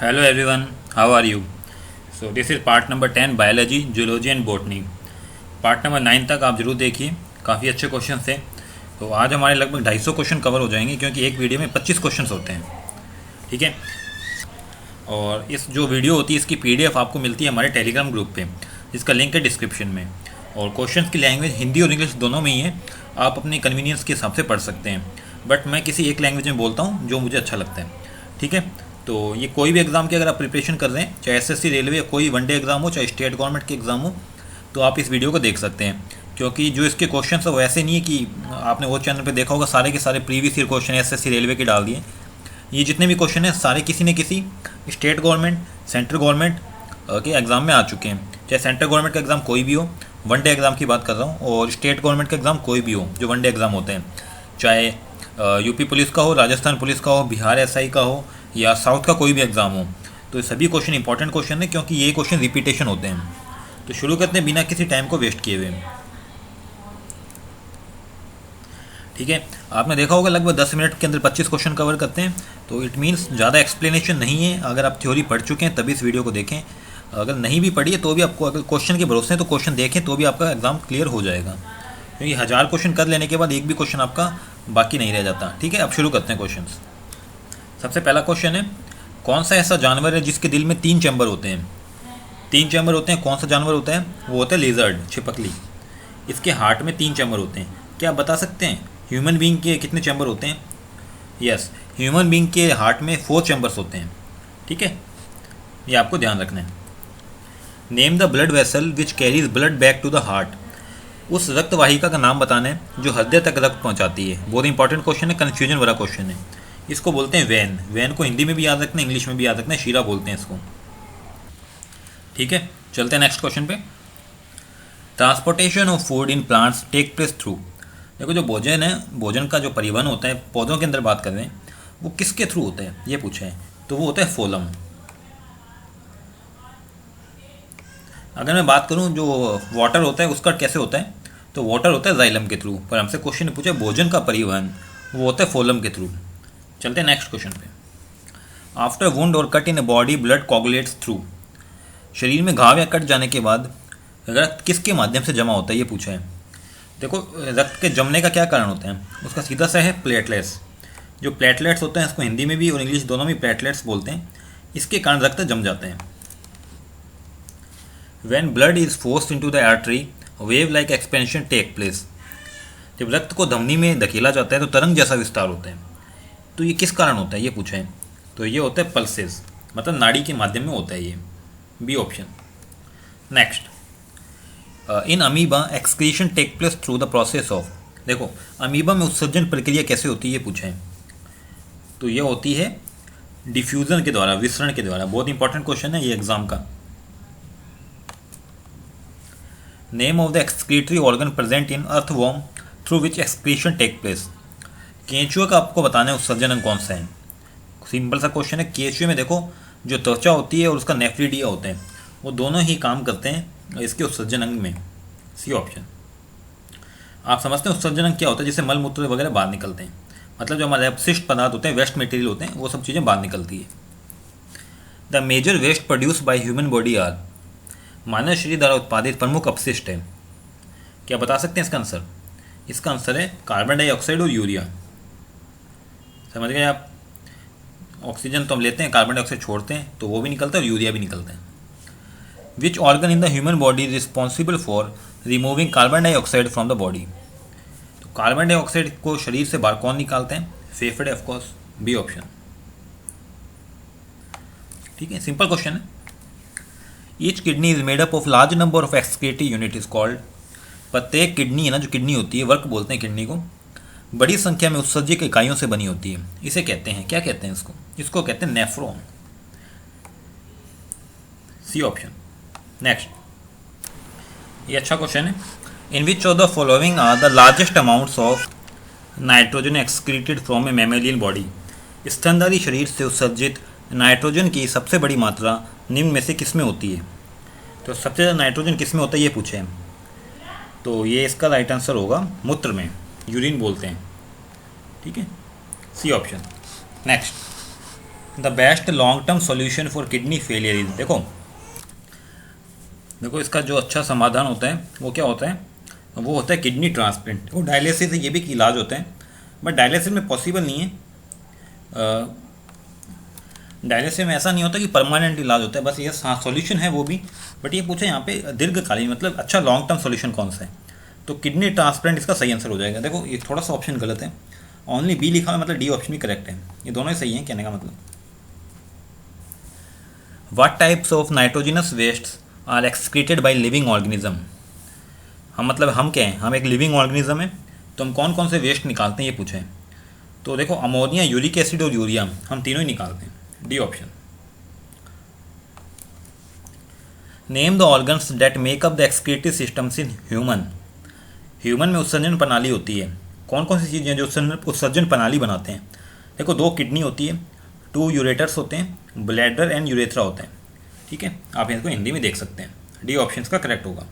Hello everyone, how are you? So this is part number 10 biology zoology and botany. Part number 9 तक आप जरूर देखिए, काफ़ी अच्छे क्वेश्चन थे। तो आज हमारे लगभग 250 क्वेश्चन कवर हो जाएंगे क्योंकि एक वीडियो में 25 क्वेश्चन होते हैं। ठीक है, और इस जो वीडियो होती है इसकी PDF आपको मिलती है हमारे टेलीग्राम ग्रुप पे, जिसका लिंक है डिस्क्रिप्शन में। और क्वेश्चन की लैंग्वेज हिंदी और इंग्लिश दोनों में ही है, आप अपनी कन्वीनियंस के हिसाब से पढ़ सकते हैं। बट मैं किसी एक लैंग्वेज में बोलता हूँ जो मुझे अच्छा लगता है। ठीक है, तो ये कोई भी एग्ज़ाम की अगर आप प्रिपरेशन कर रहे हैं, चाहे SSC रेलवे या कोई वनडे एग्ज़ाम हो, चाहे स्टेट गवर्नमेंट के एग्ज़ाम हो, तो आप इस वीडियो को देख सकते हैं। क्योंकि जो इसके क्वेश्चन है वो ऐसे नहीं है कि आपने वो चैनल पे देखा होगा सारे के सारे previous year question SSC railway के डाल दिए। ये जितने भी क्वेश्चन हैं सारे किसी न किसी स्टेट गवर्नमेंट, सेंट्रल गवर्नमेंट के एग्ज़ाम में आ चुके हैं। चाहे सेंट्रल गवर्नमेंट का एग्ज़ाम कोई भी हो, वनडे एग्ज़ाम की बात कर रहा हूँ, और स्टेट गवर्नमेंट का एग्ज़ाम कोई भी हो जो वनडे एग्ज़ाम होते हैं, चाहे यूपी पुलिस का हो, राजस्थान पुलिस का हो, बिहार SI का हो, या साउथ का कोई भी एग्ज़ाम हो, तो ये सभी क्वेश्चन इंपॉर्टेंट क्वेश्चन है क्योंकि ये क्वेश्चन रिपीटेशन होते हैं। तो शुरू करते हैं बिना किसी टाइम को वेस्ट किए हुए। ठीक है, आपने देखा होगा लगभग 10 मिनट के अंदर 25 क्वेश्चन कवर करते हैं, तो इट मीन्स ज़्यादा एक्सप्लेनेशन नहीं है। अगर आप थ्योरी पढ़ चुके हैं तभी इस वीडियो को देखें, अगर नहीं भी पढ़ी है तो भी आपको, अगर क्वेश्चन के भरोसे हैं तो क्वेश्चन देखें तो भी आपका एग्ज़ाम क्लियर हो जाएगा, क्योंकि 1000 क्वेश्चन कर लेने के बाद एक भी क्वेश्चन आपका बाकी नहीं रह जाता। ठीक है, अब शुरू करते हैं क्वेश्चन। सबसे पहला क्वेश्चन है, कौन सा ऐसा जानवर है जिसके दिल में 3 चैम्बर होते हैं? 3 चैम्बर होते हैं, कौन सा जानवर होता है? वो होता है लेजर्ड, छिपकली। इसके हार्ट में 3 चैम्बर होते हैं। क्या आप बता सकते हैं ह्यूमन बीइंग के कितने चैम्बर होते हैं? यस, ह्यूमन बीइंग के हार्ट में 4 चैम्बर्स होते हैं। ठीक है, ये आपको ध्यान रखना है। Name the blood vessel which carries blood back to the heart. उस रक्त वाहिका का नाम बताना है जो हृदय तक रक्त पहुंचाती है। बहुत इंपॉर्टेंट क्वेश्चन है, कन्फ्यूजन वाला क्वेश्चन है। इसको बोलते हैं वैन। वैन को हिंदी में भी याद रखना है, इंग्लिश में भी याद रखना है, शीरा बोलते हैं इसको। ठीक है, चलते हैं नेक्स्ट क्वेश्चन पे। Transportation of food in plants take place through. देखो, जो भोजन है, भोजन का जो परिवहन होता है पौधों के अंदर बात कर रहे हैं, वो किसके थ्रू होता है ये पूछा है, तो वो होता है फोलम। अगर मैं बात करूं जो वाटर होता है उसका कैसे होता है, तो वाटर होता है जाइलम के थ्रू, पर हमसे क्वेश्चन पूछा भोजन का परिवहन, वो होता है फोलम के थ्रू। चलते हैं नेक्स्ट क्वेश्चन पे। आफ्टर वुंड और cut in a body blood coagulates through. शरीर में घाव या कट जाने के बाद रक्त किसके माध्यम से जमा होता है ये पूछा है। देखो, रक्त के जमने का क्या कारण होता है, उसका सीधा सा है प्लेटलेट्स। जो प्लेटलेट्स होते हैं, इसको हिंदी में भी और इंग्लिश दोनों में प्लेटलेट्स बोलते हैं, इसके कारण रक्त जम जाते हैं। When blood is forced into the artery wave like expansion take place. जब रक्त को धमनी में धकेला जाता है तो तरंग जैसा विस्तार होता है, तो ये किस कारण होता है ये पूछा है, तो ये होता है पल्सेस, मतलब नाड़ी के माध्यम में होता है ये, B option. Next, in amoeba excretion take place through the process of. देखो, अमीबा में उत्सर्जन प्रक्रिया कैसे होती है ये पूछा है, तो ये होती है डिफ्यूजन के द्वारा, विसरण के द्वारा। बहुत इंपॉर्टेंट क्वेश्चन है ये एग्जाम का। Name of the excretory organ present in earthworm through which excretion take place. केंचुआ का आपको बताना है उत्सर्जन अंग कौन सा है। सिंपल सा क्वेश्चन है। केंचुए में देखो, जो त्वचा होती है और उसका नेफ्रिडिया होता है, वो दोनों ही काम करते हैं इसके उत्सर्जन अंग में, सी ऑप्शन। आप समझते हैं उत्सर्जन अंग क्या होता है, जिससे मल मूत्र वगैरह बाहर निकलते हैं, मतलब जो हमारे अपशिष्ट पदार्थ होते हैं, वेस्ट मटेरियल होते हैं, वो सब चीज़ें बाहर निकलती है। The major waste produce by human body are. मानव शरीर द्वारा उत्पादित प्रमुख अपशिष्ट है। क्या बता सकते हैं इसका आंसर? इसका आंसर है कार्बन डाइऑक्साइड और यूरिया। समझ गए आप? ऑक्सीजन तो हम लेते हैं, कार्बन डाइऑक्साइड छोड़ते हैं, तो वो भी निकलता है और यूरिया भी निकलता है। Which organ in the human body is responsible for removing carbon dioxide from the body. तो कार्बन डाइऑक्साइड को शरीर से बाहर कौन निकालते हैं? फेफड़े, ऑफकोर्स, बी ऑप्शन। ठीक है, सिंपल क्वेश्चन है। Each kidney is made up of large number of excretory unit is called. प्रत्येक किडनी है ना, जो किडनी होती है, वर्क बोलते हैं किडनी को, बड़ी संख्या में उत्सर्जक इकाइयों से बनी होती है। इसे कहते हैं, क्या कहते हैं इसको? इसको कहते हैं नेफ्रॉन, सी ऑप्शन। नेक्स्ट, ये अच्छा क्वेश्चन है। In which of the following are the largest amounts of nitrogen excreted from a mammalian body. स्तनधारी शरीर से उत्सर्जित नाइट्रोजन की सबसे बड़ी मात्रा निम्न में से किस में होती है? तो सबसे ज़्यादा नाइट्रोजन किस में होता है ये पूछे हैं, तो ये इसका राइट आंसर होगा मूत्र में, यूरिन बोलते हैं। ठीक है, C option. Next, the best long term solution for kidney failure is, देखो देखो इसका जो अच्छा समाधान होता है वो क्या होता है, वो होता है किडनी ट्रांसप्लांट। वो डायलिसिस ये भी इलाज होता है, बट डायलिसिस में पॉसिबल नहीं है। डायलिसिस में ऐसा नहीं होता कि परमानेंट इलाज होता है, बस ये हाँ सॉल्यूशन है वो भी, बट ये पूछे यहाँ पे दीर्घकालीन मतलब अच्छा लॉन्ग टर्म सॉल्यूशन कौन सा है, तो किडनी ट्रांसप्लांट इसका सही आंसर हो जाएगा। देखो ये थोड़ा सा ऑप्शन गलत है, ओनली बी लिखा है, मतलब डी ऑप्शन भी करेक्ट है, ये दोनों ही सही है कहने का मतलब। What types of nitrogenous wastes are excreted by living organism, हम मतलब हम क्या हैं, हम एक लिविंग ऑर्गेनिज्म है, तो हम कौन कौन से वेस्ट निकालते हैं ये पूछें। तो देखो अमोनिया, यूरिक एसिड और यूरिया हम तीनों ही निकालते हैं, D option. Name the organs that make up the excretive systems in human, human में उत्सर्जन प्रणाली होती है, कौन कौन सी चीज़ें जो उत्सर्जन प्रणाली बनाते हैं। देखो 2 किडनी होती है, 2 यूरेटर्स होते हैं, ब्लैडर एंड यूरेथ्रा होते हैं, ठीक है, आप इसको हिंदी में देख सकते हैं, डी ऑप्शन का करेक्ट होगा।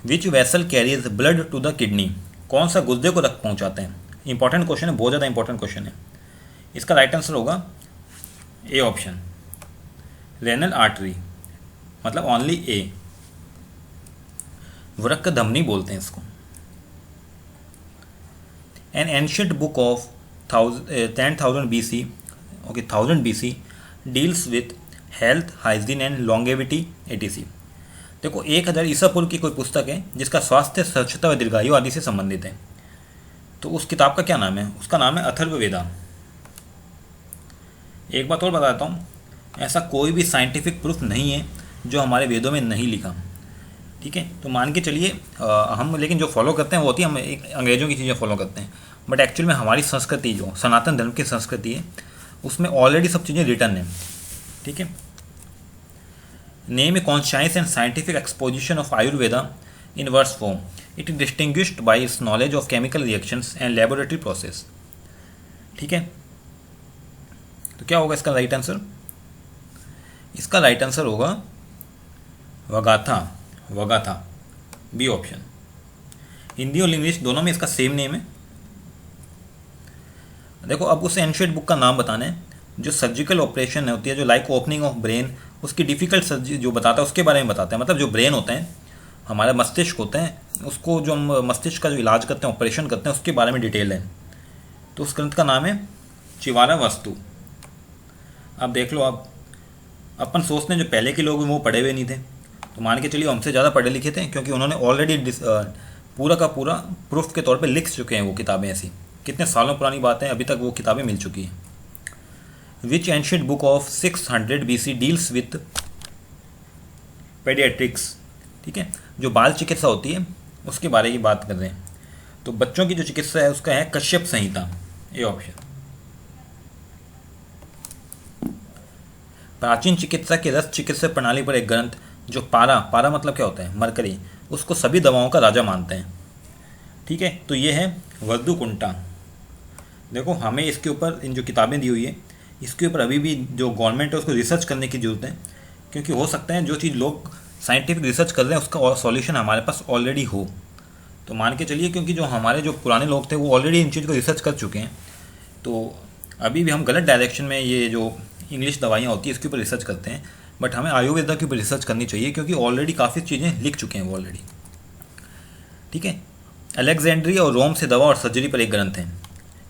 Which vessel carries blood to the kidney, कौन सा गुर्दे को रक्त पहुंचाते हैं, इंपॉर्टेंट क्वेश्चन है, बहुत ज़्यादा इंपॉर्टेंट क्वेश्चन है। इसका राइट आंसर होगा ए ऑप्शन, रेनल आर्टरी, मतलब ओनली ए, वृक्क धमनी बोलते हैं इसको। An ancient book of 10,000 BC, okay 1000 BC deals with health, hygiene and longevity etc। देखो 1000 ईसा पूर्व की कोई पुस्तक है जिसका स्वास्थ्य, स्वच्छता व दीर्घायु आदि से संबंधित है, तो उस किताब का क्या नाम है, उसका नाम है अथर्ववेदा। एक बात और बताता हूँ, ऐसा कोई भी साइंटिफिक प्रूफ नहीं है जो हमारे वेदों में नहीं लिखा, ठीक है, तो मान के चलिए हम लेकिन जो फॉलो करते हैं वो होती है, हम एक अंग्रेज़ों की चीज़ें फॉलो करते हैं, बट एक्चुअल में हमारी संस्कृति जो सनातन धर्म की संस्कृति है उसमें ऑलरेडी सब चीज़ें रिटर्न है, ठीक है। Name a conscious and scientific exposition of Ayurveda in verse form, it is distinguished by its knowledge of chemical reactions and laboratory process, ठीक है। तो क्या होगा इसका राइट आंसर, इसका राइट आंसर होगा वगाथा, वगाथा, बी ऑप्शन। हिंदी और इंग्लिश दोनों में इसका सेम नेम है। देखो अब उस एंशिएंट बुक का नाम बताना है, जो सर्जिकल ऑपरेशन होती है, जो लाइक ओपनिंग ऑफ ब्रेन, उसकी डिफ़िकल्ट सर्जरी जो बताता है उसके बारे में बताते हैं, मतलब जो ब्रेन होता है, हमारा मस्तिष्क होता है, उसको जो हम मस्तिष्क का जो इलाज करते हैं, ऑपरेशन करते हैं, उसके बारे में डिटेल है। तो उस ग्रंथ का नाम है चिवारा वस्तु। अब देख लो, आप अपन सोचते हैं जो पहले के लोग वो पढ़े हुए नहीं थे, तो मान के चलिए हमसे ज़्यादा पढ़े लिखे थे, क्योंकि उन्होंने ऑलरेडी पूरा का पूरा प्रूफ के तौर पे लिख चुके हैं वो किताबें, ऐसी कितने सालों पुरानी बातें, अभी तक वो किताबें मिल चुकी हैं। Which ancient book of 600 BC deals with paediatrics, ठीक है, जो बाल चिकित्सा होती है उसके बारे की बात कर रहे हैं, तो बच्चों की जो चिकित्सा है उसका है कश्यप संहिता, ए ऑप्शन। प्राचीन चिकित्सा की रस चिकित्सा प्रणाली पर एक ग्रंथ जो पारा, पारा मतलब क्या होता है, मरकरी, उसको सभी दवाओं का राजा मानते हैं, ठीक है, तो ये है वद्दुकुंटा। देखो हमें इसके ऊपर इन जो किताबें दी हुई है इसके ऊपर अभी भी जो गवर्नमेंट है उसको रिसर्च करने की ज़रूरत है, क्योंकि हो सकता है जो चीज़ लोग साइंटिफिक रिसर्च कर रहे हैं उसका सॉल्यूशन हमारे पास ऑलरेडी हो। तो मान के चलिए, क्योंकि जो हमारे जो पुराने लोग थे वो ऑलरेडी इन चीज़ को रिसर्च कर चुके हैं, तो अभी भी हम गलत डायरेक्शन में ये जो इंग्लिश दवाइयाँ होती है इसके ऊपर रिसर्च करते हैं, बट हमें आयुर्वेदा के ऊपर रिसर्च करनी चाहिए, क्योंकि ऑलरेडी काफ़ी चीज़ें लिख चुके हैं वो ऑलरेडी, ठीक है। अलेक्जेंड्रिया और रोम से दवा और सर्जरी पर एक ग्रंथ है,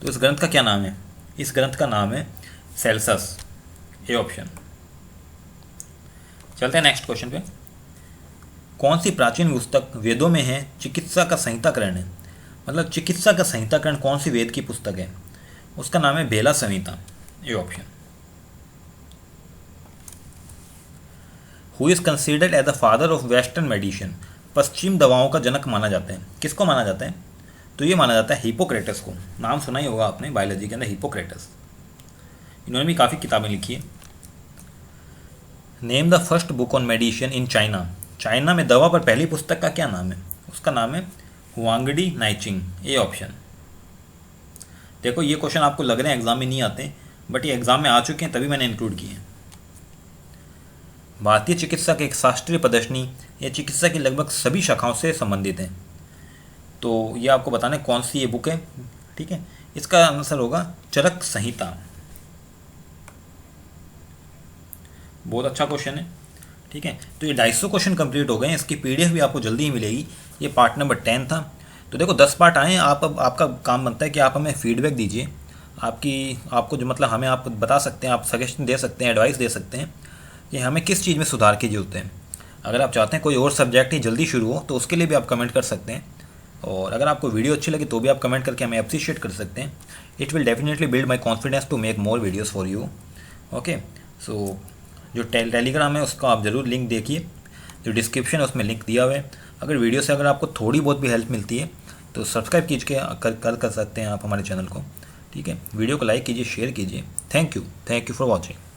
तो इस ग्रंथ का क्या नाम है, इस ग्रंथ का नाम है सेल्सस, ए ऑप्शन। चलते हैं नेक्स्ट क्वेश्चन पे। कौन सी प्राचीन पुस्तक वेदों में है चिकित्सा का संहिताकरण है, मतलब चिकित्सा का संहिताकरण कौन सी वेद की पुस्तक है, उसका नाम है Bhela Samhita, A option. Who is considered as the father of western medicine, पश्चिम दवाओं का जनक माना जाता है, किसको माना जाता है, तो ये माना जाता है हिपोक्रेटस को, नाम सुना ही होगा आपने बायोलॉजी के अंदर, हिपोक्रेटस, इन्होंने भी काफ़ी किताबें लिखी है। Name the first book on medicine in China, China में दवा पर पहली पुस्तक का क्या नाम है, उसका नाम है हुआंगडी नाइचिंग, ए ऑप्शन। देखो ये क्वेश्चन आपको लग रहे हैं एग्जाम में नहीं आते, बट ये एग्जाम में आ चुके हैं तभी मैंने इंक्लूड किए हैं। भारतीय चिकित्सा की एक शास्त्रीय प्रदर्शनी ये चिकित्सा की लगभग सभी शाखाओं से संबंधित है, तो ये आपको बताना है कौन सी ये बुक है, ठीक है। इसका आंसर होगा चरक संहिता। बहुत अच्छा क्वेश्चन है। ठीक है, तो ये 250 क्वेश्चन कंप्लीट हो गए हैं। इसकी पीडीएफ भी आपको जल्दी ही मिलेगी। ये पार्ट नंबर 10 था। तो देखो 10 पार्ट आए हैं। आप अब आपका काम बनता है कि आप हमें फीडबैक दीजिए। आपको जो मतलब हमें आप बता सकते हैं, आप सजेशन दे सकते हैं, एडवाइस दे सकते हैं कि हमें किस चीज़ में सुधार की जरूरत है। अगर आप चाहते हैं कोई और सब्जेक्ट ही जल्दी शुरू हो तो उसके लिए भी आप कमेंट कर सकते हैं। और अगर आपको वीडियो अच्छी लगे तो भी आप कमेंट करके हमें अप्रिशिएट कर सकते हैं। It will definitely build my confidence to make more videos for you. Okay, so जो टेलीग्राम है उसका आप ज़रूर लिंक देखिए, जो डिस्क्रिप्शन है उसमें लिंक दिया हुआ है। अगर वीडियो से अगर आपको थोड़ी बहुत भी हेल्प मिलती है तो सब्सक्राइब कीजिए, कर सकते हैं आप हमारे चैनल को। ठीक है, वीडियो को लाइक कीजिए, शेयर कीजिए। Thank you for watching.